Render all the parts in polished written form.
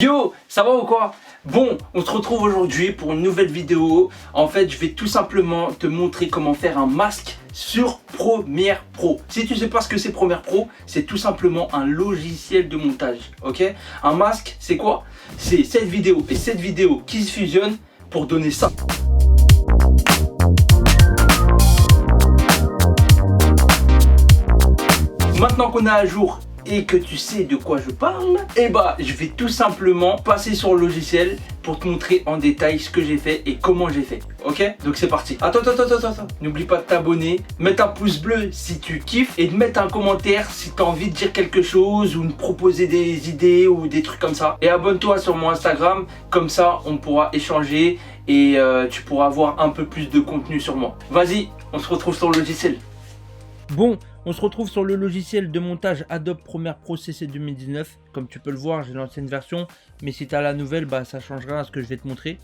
Yo, ça va ou quoi? Bon, on se retrouve aujourd'hui pour une nouvelle vidéo. En fait, je vais tout simplement te montrer comment faire un masque sur Premiere Pro. Si tu sais pas ce que c'est Premiere Pro, c'est tout simplement un logiciel de montage, ok? Un masque, c'est quoi? C'est cette vidéo et cette vidéo qui se fusionnent pour donner ça. Maintenant qu'on est à jour et que tu sais de quoi je parle, et bah je vais tout simplement passer sur le logiciel pour te montrer en détail ce que j'ai fait et comment j'ai fait. Ok? Donc c'est parti. Attends. N'oublie pas de t'abonner, mettre un pouce bleu si tu kiffes et de mettre un commentaire si tu as envie de dire quelque chose ou de proposer des idées ou des trucs comme ça. Et abonne-toi sur mon Instagram, comme ça on pourra échanger et tu pourras avoir un peu plus de contenu sur moi. Vas-y, on se retrouve sur le logiciel. Bon, on se retrouve sur le logiciel de montage Adobe Premiere Pro CC 2019. Comme tu peux le voir, j'ai l'ancienne version, mais si tu as la nouvelle, bah ça changera à ce que je vais te montrer.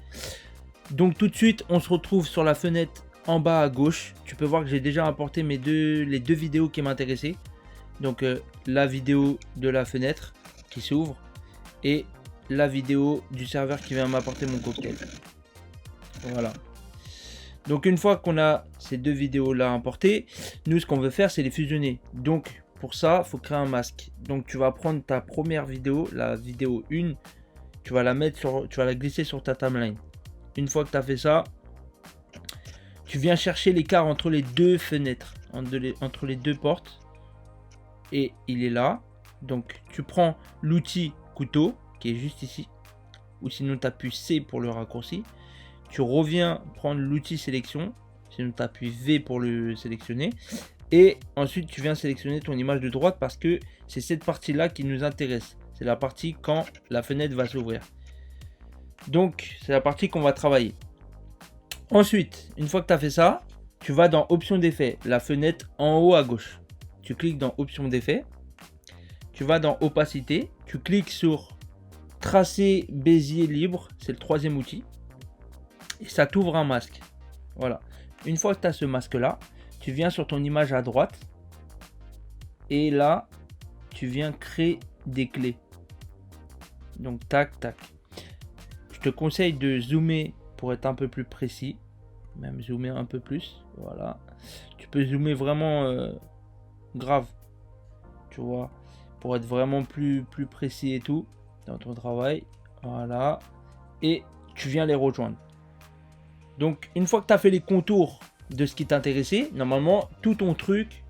Donc tout de suite, on se retrouve sur la fenêtre en bas à gauche. Tu peux voir que j'ai déjà importé les deux vidéos qui m'intéressaient. Donc la vidéo de la fenêtre qui s'ouvre et la vidéo du serveur qui vient m'apporter mon cocktail. Voilà. Donc une fois qu'on a ces deux vidéos là importées, nous ce qu'on veut faire c'est les fusionner. Donc pour ça il faut créer un masque. Donc tu vas prendre ta première vidéo, la vidéo 1, tu vas la glisser sur ta timeline. Une fois que tu as fait ça, tu viens chercher l'écart entre les deux fenêtres, entre les deux portes. Et il est là. Donc tu prends l'outil couteau qui est juste ici. Ou sinon tu appuies C pour le raccourci. Tu reviens prendre l'outil sélection, sinon tu appuies V pour le sélectionner. Et ensuite tu viens sélectionner ton image de droite parce que c'est cette partie là qui nous intéresse. C'est la partie quand la fenêtre va s'ouvrir. Donc c'est la partie qu'on va travailler. Ensuite, une fois que tu as fait ça, tu vas dans option d'effet, la fenêtre en haut à gauche. Tu cliques dans option d'effet. Tu vas dans opacité. Tu cliques sur tracé Bézier libre, c'est le troisième outil. Et ça t'ouvre un masque. Voilà. Une fois que tu as ce masque là, tu viens sur ton image à droite. Et là, tu viens créer des clés. Donc tac. Je te conseille de zoomer pour être un peu plus précis. Même zoomer un peu plus. Voilà. Tu peux zoomer vraiment grave. Tu vois. Pour être vraiment plus précis et tout. Dans ton travail. Voilà. Et tu viens les rejoindre. Donc une fois que tu as fait les contours de ce qui t'intéressait, normalement tout ton truc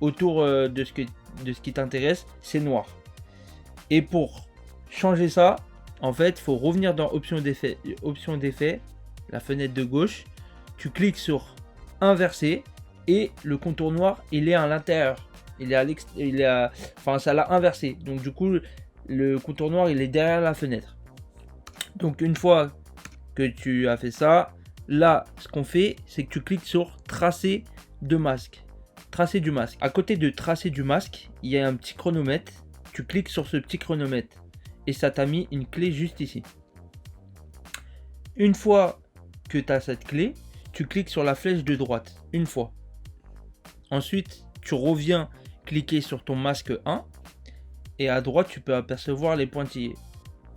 autour de ce qui t'intéresse, c'est noir. Et pour changer ça, en fait, il faut revenir dans option d'effet, la fenêtre de gauche, tu cliques sur inverser et le contour noir, il est à l'intérieur. Ça l'a inversé. Donc du coup, le contour noir, il est derrière la fenêtre. Donc une fois que tu as fait ça, là, ce qu'on fait, c'est que tu cliques sur tracer de masque. Tracer du masque. À côté de tracer du masque, il y a un petit chronomètre. Tu cliques sur ce petit chronomètre et ça t'a mis une clé juste ici. Une fois que tu as cette clé, tu cliques sur la flèche de droite. Une fois. Ensuite, tu reviens cliquer sur ton masque 1 et à droite, tu peux apercevoir les pointillés.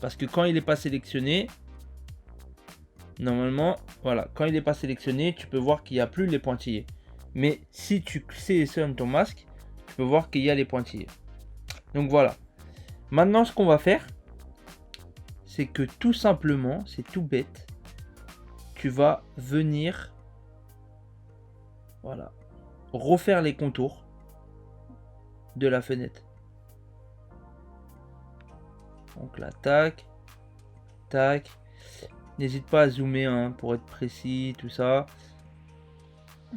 Parce que quand il n'est pas sélectionné, normalement, voilà, quand il n'est pas sélectionné, tu peux voir qu'il n'y a plus les pointillés. Mais si tu sélectionnes ton masque, tu peux voir qu'il y a les pointillés. Donc voilà. Maintenant, ce qu'on va faire, c'est que tout simplement, c'est tout bête, tu vas venir, voilà, refaire les contours de la fenêtre. Donc là, tac. N'hésite pas à zoomer pour être précis, tout ça.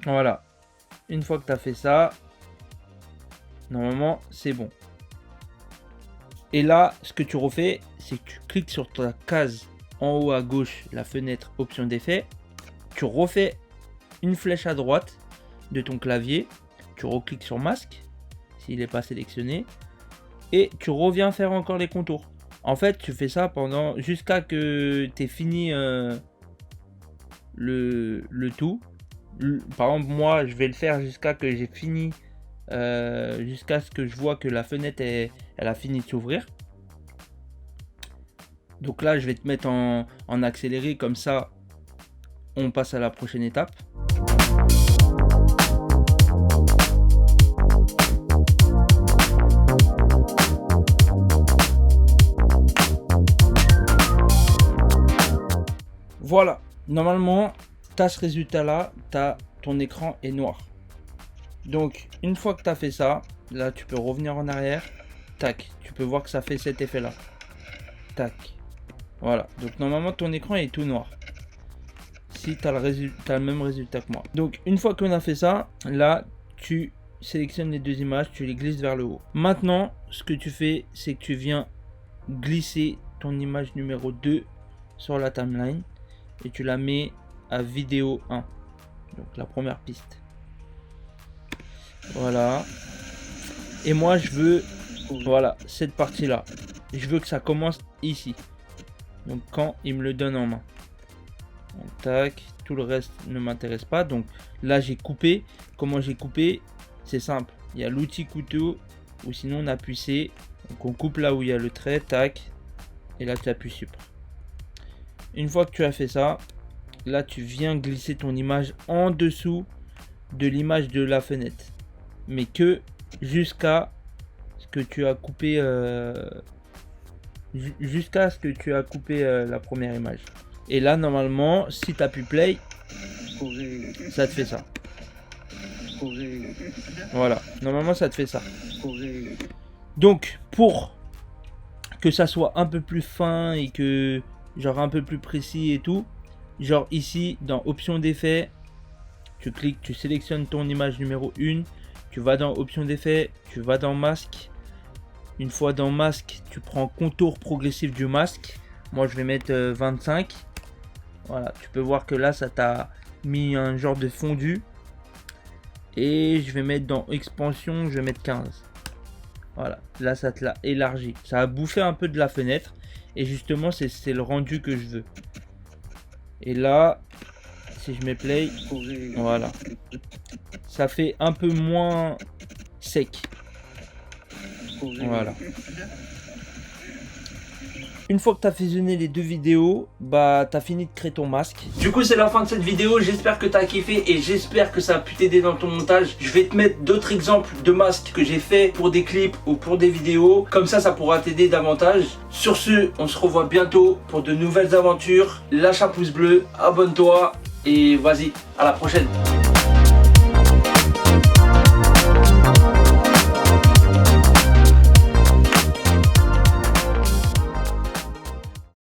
Voilà. Une fois que tu as fait ça, normalement, c'est bon. Et là, ce que tu refais, c'est que tu cliques sur ta case en haut à gauche, la fenêtre option d'effet. Tu refais une flèche à droite de ton clavier. Tu recliques sur masque, s'il n'est pas sélectionné. Et tu reviens faire encore les contours. En fait, tu fais ça jusqu'à que tu aies fini le tout. Par exemple, moi, je vais le faire jusqu'à que j'ai fini, jusqu'à ce que je vois que la fenêtre elle a fini de s'ouvrir. Donc là, je vais te mettre en accéléré, comme ça, on passe à la prochaine étape. Voilà, normalement, tu as ce résultat-là, ton écran est noir. Donc, une fois que tu as fait ça, là, tu peux revenir en arrière. Tac, tu peux voir que ça fait cet effet-là. Tac. Voilà, donc normalement, ton écran est tout noir. Si tu as le même résultat que moi. Donc, une fois qu'on a fait ça, là, tu sélectionnes les deux images, tu les glisses vers le haut. Maintenant, ce que tu fais, c'est que tu viens glisser ton image numéro 2 sur la timeline. Et tu la mets à vidéo 1, donc la première piste. Voilà. Et moi je veux, voilà, cette partie là, je veux que ça commence ici. Donc quand il me le donne en main, donc, tac, tout le reste ne m'intéresse pas. Donc là j'ai coupé. Comment j'ai coupé? C'est simple, il y a l'outil couteau, ou sinon on appuie C. Donc on coupe là où il y a le trait, tac, et là tu appuies sur. Une fois que tu as fait ça, là tu viens glisser ton image en dessous de l'image de la fenêtre, mais que jusqu'à ce que tu as coupé la première image. Et là normalement, si tu appuies play, ça te fait ça. Voilà, normalement ça te fait ça. Donc pour que ça soit un peu plus fin et que genre un peu plus précis et tout, genre ici dans option d'effet, tu cliques, tu sélectionnes ton image numéro 1, tu vas dans option d'effet, tu vas dans masque. Une fois dans masque, tu prends contour progressif du masque. Moi je vais mettre 25. Voilà, tu peux voir que là ça t'a mis un genre de fondu. Et je vais mettre dans expansion, je vais mettre 15. Voilà, là ça te l'a élargi, ça a bouffé un peu de la fenêtre. Et justement, c'est le rendu que je veux. Et là, si je mets play, voilà. Ça fait un peu moins sec. Voilà. Une fois que tu as fusionné les deux vidéos, bah tu as fini de créer ton masque. Du coup c'est la fin de cette vidéo, j'espère que tu as kiffé et j'espère que ça a pu t'aider dans ton montage. Je vais te mettre d'autres exemples de masques que j'ai fait pour des clips ou pour des vidéos. Comme ça pourra t'aider davantage. Sur ce, on se revoit bientôt pour de nouvelles aventures. Lâche un pouce bleu, abonne-toi et vas-y, à la prochaine.